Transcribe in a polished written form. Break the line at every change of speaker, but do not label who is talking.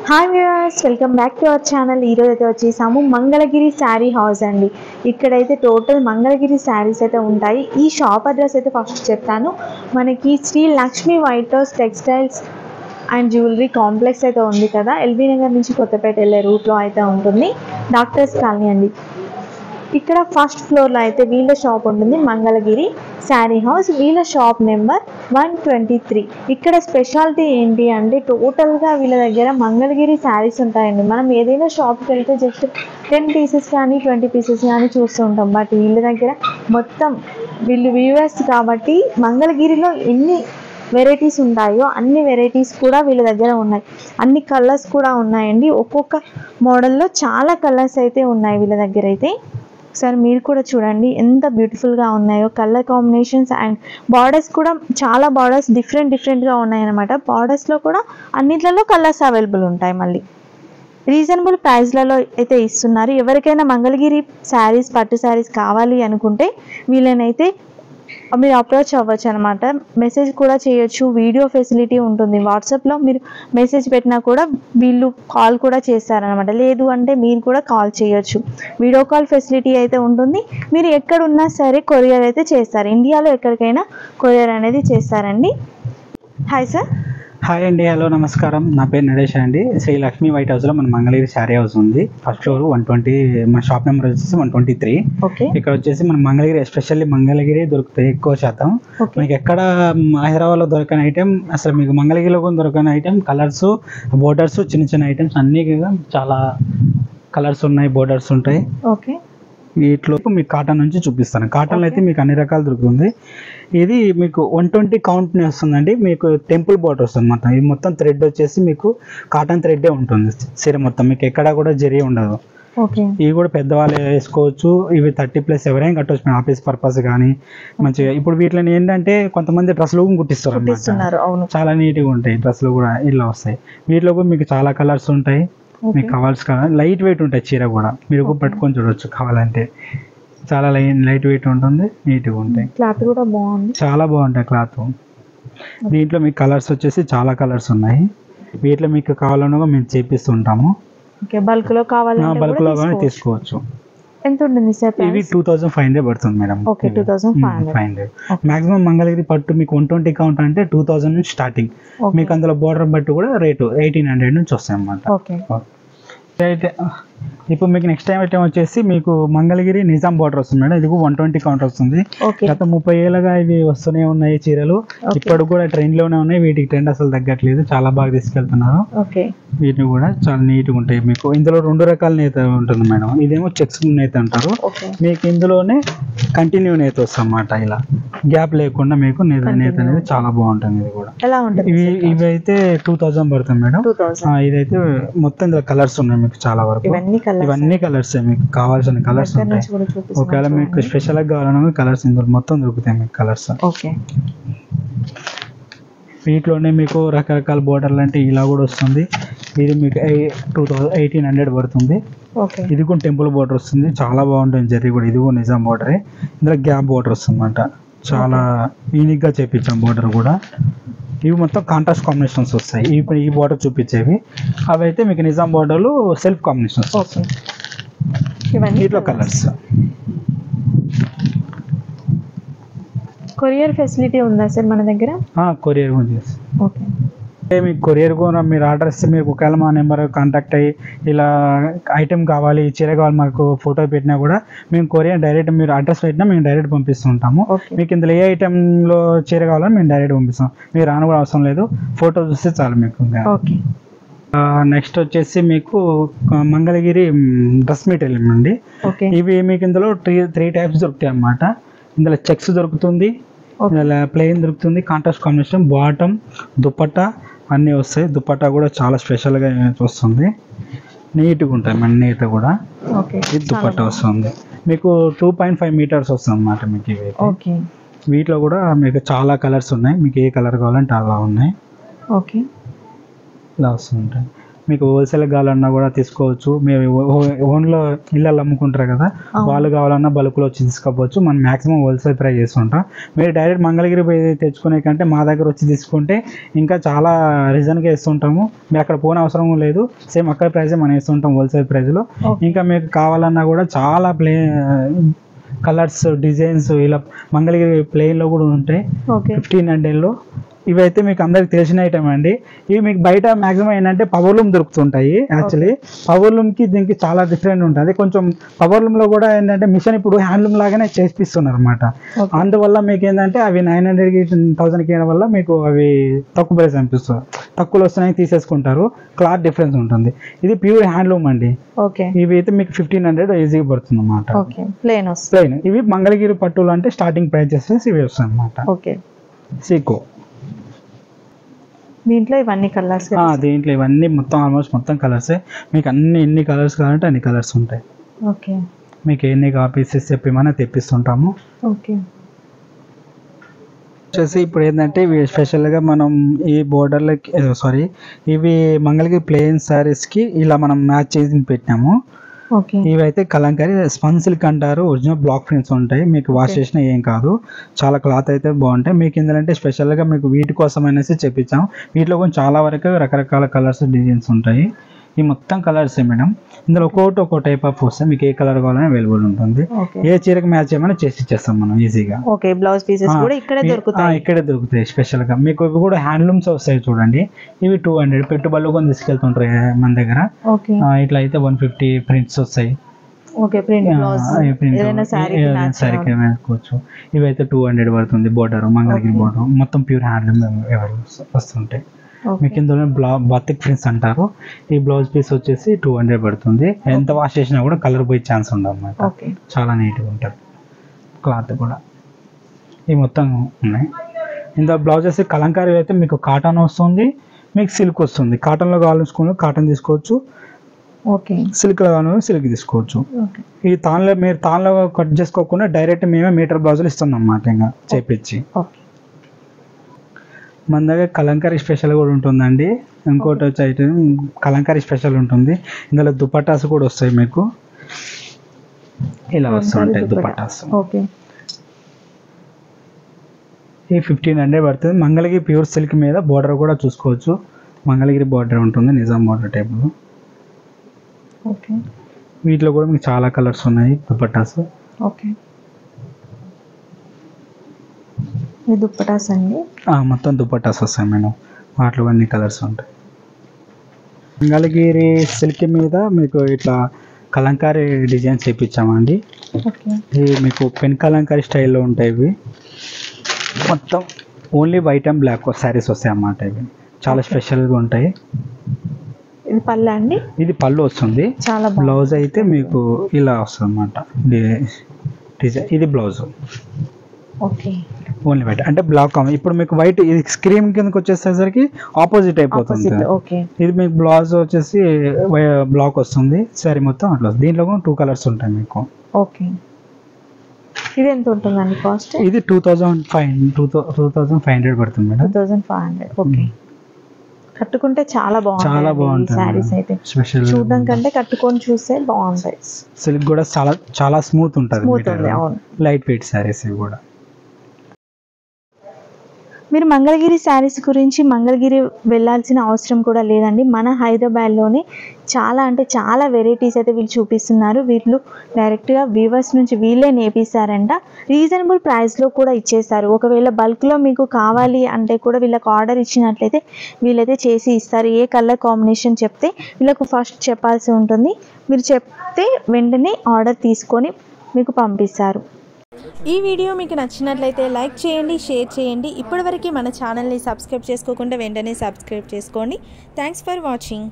Hi viewers, welcome back to our channel. ఈరోజు అయితే వచ్చేసాము మంగళగిరి శారీ హౌస్ అండి. ఇక్కడైతే టోటల్ మంగళగిరి శారీస్ అయితే ఉంటాయి. ఈ షాప్ అడ్రస్ అయితే ఫస్ట్ చెప్తాను. మనకి Shri Lakshmi white house textiles and jewellery complex అయితే ఉంది కదా, ఎల్బీ నగర్ నుంచి కొత్తపేట వెళ్ళే రూట్లో అయితే ఉంటుంది. డాక్టర్స్ కాలనీ అండి. ఇక్కడ ఫస్ట్ ఫ్లోర్లో అయితే వీళ్ళ షాప్ ఉంటుంది, మంగళగిరి శారీ హౌస్. వీళ్ళ షాప్ నెంబర్ 123. ఇక్కడ స్పెషాలిటీ ఏంటి అంటే టోటల్గా వీళ్ళ దగ్గర మంగళగిరి శారీస్ ఉంటాయండి. మనం ఏదైనా షాప్కి వెళ్తే జస్ట్ 10 పీసెస్ కానీ 20 పీసెస్ కానీ చూస్తూ ఉంటాం. బట్ వీళ్ళ దగ్గర మొత్తం వీళ్ళు వ్యూవర్స్ కాబట్టి మంగళగిరిలో ఎన్ని వెరైటీస్ ఉంటాయో అన్ని వెరైటీస్ కూడా వీళ్ళ దగ్గర ఉన్నాయి. అన్ని కలర్స్ కూడా ఉన్నాయండి. ఒక్కొక్క మోడల్లో చాలా కలర్స్ అయితే ఉన్నాయి వీళ్ళ దగ్గర అయితే. ఒకసారి మీరు కూడా చూడండి ఎంత బ్యూటిఫుల్గా ఉన్నాయో కలర్ కాంబినేషన్స్. అండ్ బార్డర్స్ కూడా చాలా బార్డర్స్ డిఫరెంట్గా ఉన్నాయన్నమాట. బార్డర్స్లో కూడా అన్నిట్లలో కలర్స్ అవైలబుల్ ఉంటాయి. మళ్ళీ రీజనబుల్ ప్రైస్లలో అయితే ఇస్తున్నారు. ఎవరికైనా మంగళగిరి శారీస్, పట్టు శారీస్ కావాలి అనుకుంటే వీళ్ళనైతే మీరు అప్రోచ్ అవ్వచ్చు అనమాట. మెసేజ్ కూడా చేయొచ్చు, వీడియో ఫెసిలిటీ ఉంటుంది. వాట్సాప్లో మీరు మెసేజ్ పెట్టినా కూడా వీళ్ళు కాల్ కూడా చేస్తారనమాట. లేదు అంటే మీరు కూడా కాల్ చేయొచ్చు. వీడియో కాల్ ఫెసిలిటీ అయితే ఉంటుంది. మీరు ఎక్కడున్నా సరే కొరియర్ అయితే చేస్తారు. ఇండియాలో ఎక్కడికైనా కొరియర్ అనేది చేస్తారండి. Hi sir.
హాయ్ అండి, హలో నమస్కారం. నా పేరు నరేష్ అండి. శ్రీ లక్ష్మీ వైట్ హౌస్లో మన మంగళగిరి శారీ హౌస్ ఉంది. First floor 120. మన షాప్ నెంబర్ వచ్చేసి 123. ఇక్కడ వచ్చేసి మన మంగళగిరి, ఎస్పెషల్లీ మంగళగిరి దొరుకుతాయి ఎక్కువ శాతం. మీకు ఎక్కడ హైదరాబాద్లో దొరకని ఐటెం, అసలు మీకు మంగళగిరిలో కూడా దొరకని ఐటెం, కలర్స్, బోర్డర్స్, చిన్న ఐటమ్స్ అన్నీ చాలా కలర్స్ ఉన్నాయి, బోర్డర్స్ ఉంటాయి.
ఓకే,
వీటిలో మీకు కాటన్ నుంచి చూపిస్తాను. కాటన్లో అయితే మీకు అన్ని రకాలు దొరుకుతుంది. ఇది మీకు 120 కౌంట్ వస్తుందండి. మీకు టెంపుల్ బోర్డర్ వస్తుంది మొత్తం. ఇది మొత్తం థ్రెడ్ వచ్చేసి మీకు కాటన్ థ్రెడ్డే ఉంటుంది సీర మొత్తం. మీకు ఎక్కడా కూడా జరీ ఉండదు. ఇవి కూడా పెద్దవాళ్ళు వేసుకోవచ్చు. ఇవి 30+ ఎవరైనా కట్టవచ్చు. మేము ఆఫీస్ పర్పస్ కానీ మంచిగా. ఇప్పుడు వీటిని ఏంటంటే కొంతమంది డ్రెస్సులు కుట్టిస్తారు అన్నమాట. చాలా నీట్గా ఉంటాయి డ్రెస్సులు కూడా, ఇలా వస్తాయి. వీటిలో కూడా మీకు చాలా కలర్స్ ఉంటాయి. మీకు కావాల్సిన కలర్ లైట్ వెయిట్ ఉంటాయి. చీర కూడా మీరు పట్టుకొని చూడవచ్చు కావాలంటే. చాలా లైట్ వెయిట్ ఉంటుంది, నీట్గా ఉంటాయి.
క్లాత్ కూడా బాగుంది,
చాలా బాగుంటాయి క్లాత్. దీంట్లో మీకు కలర్స్ వచ్చేసి చాలా కలర్స్ ఉన్నాయి. వీటిలో మీకు కావాలన్నా మేము చేపిస్తుంటాము.
బల్క్ లో
కానీ తీసుకోవచ్చు.
ఎంత ఉంటుంది సార్?
ఇవి 2500 పడుతుంది మేడం.
2500.
మాక్సిమం మంగళగిరి పట్టు మీకు 120 కౌంట్ అంటే 2000 నుంచి స్టార్టింగ్. మీకు అందులో బోర్డర్ బట్టు కూడా రేటు 1800 నుంచి వస్తాయి అన్నమాట. అయితే ఇప్పుడు మీకు నెక్స్ట్ టైం ఐటమ్ వచ్చేసి మీకు మంగళగిరి నిజాం బార్డర్ వస్తుంది మేడం. ఇది 120 కౌంట్ వస్తుంది. గత 30 ఏళ్ళగా ఇవి వస్తూనే ఉన్నాయి చీరలు. ఇప్పుడు కూడా ట్రెండ్లోనే ఉన్నాయి. వీటికి ట్రెండ్ అసలు తగ్గట్లేదు, చాలా బాగా తీసుకెళ్తున్నారు. వీటిని కూడా చాలా నీట్గా ఉంటాయి. మీకు ఇందులో 2 రకాల నేత ఉంటుంది మేడం. ఇదేమో చెక్స్ నేత అంటారు. మీకు ఇందులోనే కంటిన్యూ నేత వస్తుంది అన్నమాట. ఇలా గ్యాప్ లేకుండా మీకు నేత అనేది చాలా బాగుంటుంది. ఇది కూడా ఇవి అయితే 2000 పడుతుంది మేడం. ఇదైతే మొత్తం ఇందులో కలర్స్ ఉన్నాయి మీకు చాలా వరకు. ఇవన్నీ కలర్స్ మీకు కావాల్సిన కలర్స్ ఉంటాయి. ఒకవేళ మీకు స్పెషల్గా కావాలన్నా కలర్స్ ఇందులో మొత్తం దొరుకుతాయి మీకు కలర్స్. వీటిలోనే మీకు రకరకాల బోర్డర్లు అంటే ఇలా కూడా వస్తుంది. ఇది మీకు 1800 పడుతుంది. ఇది కూడా టెంపుల్ బోర్డర్ వస్తుంది, చాలా బాగుంటుంది జరీ కూడా. ఇది కూడా నిజాం బోర్డరే. ఇందులో గ్యాప్ బోర్డర్ వస్తుంది అన్నమాట. చాలా యూనిక్గా చేపించాం బోర్డర్ కూడా. ఇవి మొత్తం కాంట్రాస్ట్ కాంబినేషన్స్ వస్తాయి. ఈ బోర్డర్ చూపించేవి అవి అయితే మీకు నిజాం బోర్డర్లు సెల్ఫ్ కాంబినేషన్స్ వస్తాయి. వీటిలో కలర్స్.
కొరియర్ ఫెసిలిటీ ఉందా సార్ మన దగ్గర?
కొరియర్ ఉంది. మీకు కొరియర్ కూడా మీరు ఆర్డర్ ఇస్తే మీరు ఒకవేళ మా నెంబర్ కాంటాక్ట్ అయ్యి ఇలా ఐటెం కావాలి, చీర కావాలి, మాకు ఫోటో పెట్టినా కూడా మేము కొరియర్ డైరెక్ట్, మీరు అడ్రస్ పెట్టినా మేము డైరెక్ట్ పంపిస్తుంటాము. మీకు ఇందులో ఏ ఐటెంలో చీర కావాలని మేము డైరెక్ట్ పంపిస్తాం. మీరు రాను కూడా అవసరం లేదు, ఫోటో చూస్తే చాలు మీకు. నెక్స్ట్ వచ్చేసి మీకు మంగళగిరి డ్రెస్ మెటీరియల్ అండి. ఇవి మీకు ఇందులో 3 టైప్స్ దొరుకుతాయి అన్నమాట. ఇందులో చెక్స్ దొరుకుతుంది, ఇందులో ప్లెయిన్ దొరుకుతుంది, కాంట్రాస్ట్ కాంబినేషన్, బాటమ్, దుపట్టా అన్నీ వస్తాయి. దుపట్టా కూడా చాలా స్పెషల్గా వస్తుంది, నీట్గా ఉంటాయి మన నేత కూడా. ఇది దుపట్టా వస్తుంది మీకు 2.5 మీటర్స్ వస్తుంది అన్నమాట మీకు. ఇవి వీటిలో కూడా మీకు చాలా కలర్స్ ఉన్నాయి. మీకు ఏ కలర్ కావాలంటే అలా ఉన్నాయి. ఇలా వస్తుంటాయి. మీకు హోల్సేల్ కావాలన్నా కూడా తీసుకోవచ్చు. మీరు ఓన్లో ఇళ్ళల్లో అమ్ముకుంటారు కదా, వాళ్ళు కావాలన్నా బల్క్లో వచ్చి తీసుకోవచ్చు. మనం మ్యాక్సిమం హోల్సేల్ ప్రైస్ చేస్తుంటాం. మీరు డైరెక్ట్ మంగళగిరి పోయి తెచ్చుకునే కంటే మా దగ్గర వచ్చి తీసుకుంటే ఇంకా చాలా రీజన్గా ఇస్తుంటాము. మీరు అక్కడ పోని అవసరం లేదు, సేమ్ అక్కడ ప్రైజే మనం ఇస్తుంటాం హోల్సేల్ ప్రైస్లో. ఇంకా మీకు కావాలన్నా కూడా చాలా కలర్స్ డిజైన్స్ ఇలా మంగళగిరి ప్లెయిన్లో కూడా ఉంటాయి 1500లో. ఇవైతే మీకు అందరికి తెలిసిన ఐటమ్ అండి. ఇవి మీకు బయట మ్యాక్సిమం ఏంటంటే పవర్ లూమ్ దొరుకుతుంటాయి. యాక్చువల్లీ పవర్ లూమ్కి దీనికి చాలా డిఫరెంట్ ఉంటుంది. కొంచెం పవర్ లూమ్లో కూడా ఏంటంటే మిషన్ ఇప్పుడు హ్యాండ్లూమ్ లాగానే చేపిస్తున్నారు అనమాట. అందువల్ల మీకు ఏంటంటే అవి 900కి 1000కి వేయడం వల్ల మీకు అవి తక్కువ ప్రైస్ అనిపిస్తుంది, తక్కువలో వస్తున్నాయి తీసేసుకుంటారు. క్లాత్ డిఫరెన్స్ ఉంటుంది. ఇది ప్యూర్ హ్యాండ్లూమ్ అండి. ఇవి అయితే మీకు 1500 ఈజీగా పడుతుంది అన్నమాట. ప్లెయిన్ ఇవి మంగళగిరి పట్టులు అంటే స్టార్టింగ్ ప్రైజెస్ ఇవి వస్తాయి అన్నమాట. సీకో
దీంట్లో ఇవన్నీ కలర్స్,
దీంట్లో ఇవన్నీ మొత్తం ఆల్మోస్ట్ మొత్తం కలర్సే. మీకు ఎన్ని కలర్స్ కావాలంటే అన్ని కలర్స్ ఉంటాయి. మీకు ఎన్ని కాపీసెస్ చెప్పమని తెప్పిస్తుంటాము. వచ్చేసి ఇప్పుడు ఏంటంటే ఇవి స్పెషల్గా మనం ఈ బోర్డర్లకి ఇవి మంగళగిరి ప్లెయిన్ శారీస్కి ఇలా మనం మ్యాచ్ చేసి పెట్టినాము. ఇవైతే కలంకారీ స్పన్ సిల్క్ అంటారు. ఒరిజినల్ బ్లాక్ ప్రింట్స్ ఉంటాయి. మీకు వాష్ చేసినా ఏం కాదు. చాలా క్లాత్ అయితే బాగుంటాయి. మీకు ఇందులో స్పెషల్గా మీకు వీటి కోసం అనేసి చెప్పించాం. వీటిలో కొంచెం చాలా వరకు రకరకాల కలర్స్ డిజైన్స్ ఉంటాయి. ఈ మొత్తం కలర్స్ మేడం. ఇందులో ఒక్కో టైప్ ఆఫ్ వస్తాయి. మీకు ఏ కలర్ కావాలని అవైలబుల్ ఉంటుంది. ఏ చీరకు మ్యాచ్ చేయమని చేసి ఇచ్చేస్తాం మనం ఈజీగా.
బ్లౌజ్ పీసెస్ కూడా ఇక్కడే
దొరుకుతాయి. స్పెషల్ గా మీకు ఇవి కూడా హ్యాండ్లూమ్స్ వస్తాయి చూడండి. ఇవి 200 పెట్టుబడులు కొని తీసుకెళ్తుంటారు మన దగ్గర. ఇట్లా అయితే 150 ప్రింట్స్ వస్తాయి. సారీకి వేసుకోవచ్చు. ఇవైతే 200 పడుతుంది. బోర్డర్ మంగళగిరి బోర్డర్ మొత్తం ప్యూర్ హ్యాండ్లూమ్ వస్తుంటాయి. మీకు ఇందులో బాతిక్ ప్రింట్స్ అంటారు. ఈ బ్లౌజ్ పీస్ వచ్చేసి 200 పడుతుంది. ఎంత వాష్ చేసినా కూడా కలర్ పోయే ఛాన్స్ ఉండదు అన్నమాట. చాలా నీట్గా ఉంటుంది క్లాత్ కూడా. ఇవి మొత్తం ఉన్నాయి. ఇందులో బ్లౌజెస్ కలంకారీ అయితే మీకు కాటన్ వస్తుంది, మీకు సిల్క్ వస్తుంది. కాటన్లో కావాలనుకుని కాటన్ తీసుకోవచ్చు, సిల్క్లో కావాలని సిల్క్ తీసుకోవచ్చు. ఈ మీరు తాన్లో కట్ చేసుకోకుండా డైరెక్ట్ మేమే మీటర్ బ్లౌజులు ఇస్తున్నాం అన్నమాట. ఇంకా చేపించి మన దగ్గర కలంకారీ స్పెషల్ కూడా ఉంటుందండి. ఇంకోటి వచ్చి ఐటమ్ కలంకారీ స్పెషల్ ఉంటుంది. ఇందులో దుపట్టాస్ కూడా వస్తాయి. మీకు ఇలా వస్తుంటాయి దుపట్టాస్. ఈ 1500 పడుతుంది. మంగళగిరి ప్యూర్ సిల్క్ మీద బోర్డర్ కూడా చూసుకోవచ్చు. మంగళగిరి బోర్డర్ ఉంటుంది, నిజాం బోర్డర్ టైప్లో. వీటిలో కూడా మీకు చాలా కలర్స్ ఉన్నాయి దుపట్టాస్.
దుపట్టాస్ అండి
మొత్తం దుపట్టాస్ వస్తాయి మేడం. వాటిలో అన్ని కలర్స్ ఉంటాయి. మంగళగిరి సిల్క్ మీద మీకు ఇట్లా కలంకారీ డిజైన్స్ చేయించామండి. ఇవి మీకు పెన్ కలంకారీ స్టైల్లో ఉంటాయి. ఇవి మొత్తం only white and black saris వస్తాయి అన్నమాట. ఇవి చాలా స్పెషల్గా ఉంటాయి.
ఇది పళ్ళు అండి.
ఇది పళ్ళు వస్తుంది. బ్లౌజ్ అయితే మీకు ఇలా వస్తుంది అన్నమాట డిజైన్. ఇది బ్లౌజ్ ఓన్లీ వైట్ అంటే బ్లాక్. ఇప్పుడు మీకు వైట్ ఇది స్క్రీన్ కిందకి వచ్చేసరికి ఆపోజిట్ అయిపోతుంది. ఇది మీకు బ్లౌజ్ వచ్చేసి బ్లాక్ వస్తుంది. శారీ మొత్తం అట్లా వస్తుంది. దీంట్లో 2 కలర్స్ ఉంటాయి మీకు.
ఇది ఎంత ఉంటుందండి కాస్ట్?
ఇది 2500 పడుతుంది మేడం.
2500. కట్టుకుంటే చాలా బాగుంటుంది సారీస్ అయితే.
స్పెషల్
చూడడం కంటే కట్టుకొని చూస్తే బాగుంటాయి.
సిల్క్ కూడా చాలా స్మూత్ ఉంటుంది. లైట్ వెయిట్ సారీస్ ఇవి కూడా.
మీరు మంగళగిరి శారీస్ గురించి మంగళగిరి వెళ్ళాల్సిన అవసరం కూడా లేదండి. మన హైదరాబాద్లోనే చాలా అంటే చాలా వెరైటీస్ అయితే వీళ్ళు చూపిస్తున్నారు. వీళ్ళు డైరెక్ట్గా వీవర్స్ నుంచి వీళ్ళే నేపిస్తారంట. రీజనబుల్ ప్రైస్లో కూడా ఇచ్చేస్తారు. ఒకవేళ బల్క్లో మీకు కావాలి అంటే కూడా వీళ్ళకి ఆర్డర్ ఇచ్చినట్లయితే వీళ్ళైతే చేసి ఇస్తారు. ఏ కలర్ కాంబినేషన్ చెప్తే వీళ్ళకు ఫస్ట్ చెప్పాల్సి ఉంటుంది. మీరు చెప్తే వెంటనే ఆర్డర్ తీసుకొని మీకు పంపిస్తారు.
ఈ వీడియో మీకు నచ్చినట్లయితే లైక్ చేయండి, షేర్ చేయండి. ఇప్పటివరకు మన ఛానల్ని సబ్స్క్రైబ్ చేసుకోకుండా వెంటనే సబ్స్క్రైబ్ చేసుకోండి. Thanks for watching.